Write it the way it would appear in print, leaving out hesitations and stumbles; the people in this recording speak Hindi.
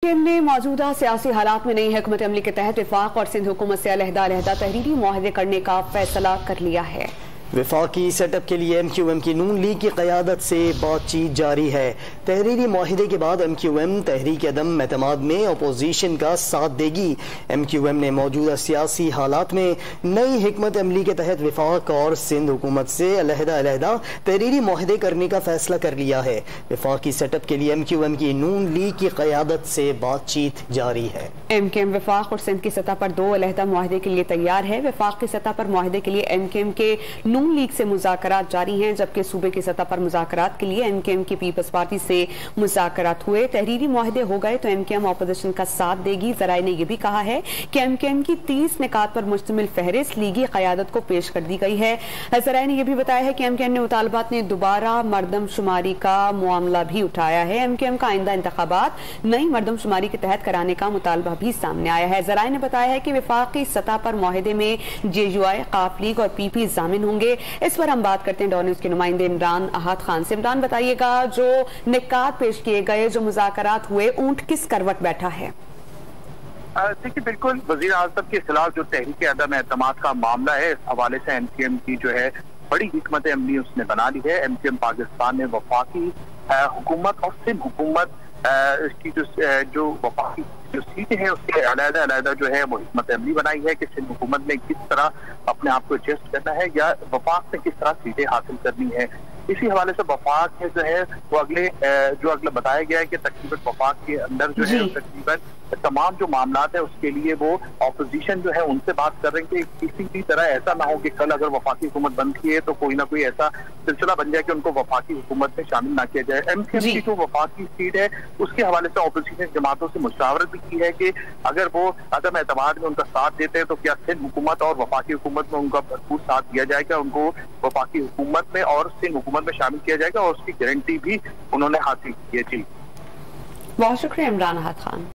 एमकेएम ने मौजूदा सियासी हालात में नई हुकूमत अमली के तहत वफाक और सिंध हुकूमत से अलहदा तहरीरी मुआहदे करने का फैसला कर लिया है। वफाकी सेटअप के लिए एमक्यूएम की नून लीग की क़यादत से बातचीत जारी है। तहरीरी मुआहिदे के बाद एमक्यूएम तहरीक अदम एतमाद में अपोजिशन का साथ देगी। एमक्यूएम ने मौजूदा सियासी हालात में नई हिकमत अमली के तहत वफाक और सिंध हुकूमत से अलहदा तहरीरी मुआहिदे करने का फैसला कर लिया है। वफाकी सेटअप के लिए एमक्यूएम की नून लीग की क़यादत से बातचीत जारी है। एमकेएम वफाक और सिंध की सतह पर दो अलहदा मुआहिदे के लिए तैयार है। वफाक की सतह पर मुआहिदे के लिए एमकेएम के नून लीग से मुज़ाकरात जारी हैं, जबकि सूबे की सतह पर मुज़ाकरात के लिए एमकेएम की पीपल्स पार्टी से मुज़ाकरात हुए। तहरीरी मुआहिदे हो गए तो एमकेएम अपोजिशन का साथ देगी। जराए ने यह भी कहा है कि एमकेएम की 30 निकात पर मुश्तमिल फहरिस्त लीगी क़यादत को पेश कर दी गई है। जराए ने यह भी बताया है कि एमकेएम ने मुतालबात ने दोबारा मरदमशुमारी का मामला भी उठाया है। एमकेएम का आइंदा इंतखाबात नई मरदमशुमारी के तहत कराने का मुतालबा भी सामने आया है। जराए ने बताया है कि वफाकी सतह पर मुआहिदे में जेयूआई, काफ लीग और पीपी जामिन होंगे। इस पर हम बात करते हैं डॉन न्यूज़ के नुमाइंदे इमरान अहद खान से। इमरान, बताइएगा, जो निकात पेश किए गए, जो मुज़ाकरात हुए, ऊंट किस करवट बैठा है? देखिए, बिल्कुल वज़ीर आज़म के खिलाफ जो तहरीक अदम एतमाद का मामला है, इस हवाले से एमकेएम की जो है बड़ी हिकमत अमली उसने बना ली है। एमकेएम पाकिस्तान में वफाकी हुकूमत और सिंध हुकूमत की जो वफाकी जो सीटें हैं उसके अलग जो है वो हिकमत अमली बनाई है कि सिंध हुकूमत में किस तरह अपने आप को एडजस्ट करना है या वफाक में किस तरह सीटें हासिल करनी है। इसी हवाले से वफाक में जो है वो अगले बताया गया है कि तकरीबन वफाक के अंदर जो है तकरीबन तमाम जो मामलात है उसके लिए वो ऑपोजिशन जो है उनसे बात कर रहे हैं कि किसी भी तरह ऐसा ना हो कि कल अगर वफाकी हुकूमत बनती है तो कोई ना कोई ऐसा सिलसिला बन जाए कि उनको वफाकी हुकूमत में शामिल ना किया जाए। एमकेएम की जो वफाकी सीट है उसके हवाले से ऑपोजिशन जमातों से मुशावरत भी की है कि अगर वो अदम एतमाद में उनका साथ देते हैं तो क्या सिंध हुकूमत और वफाकी हुकूमत में उनका भरपूर साथ दिया जाएगा, उनको वफाकी हुकूमत में और सिंध हुकूमत में शामिल किया जाएगा, और उसकी गारंटी भी उन्होंने हासिल की है। जी, बहुत शुक्रिया इमरान अहद खान।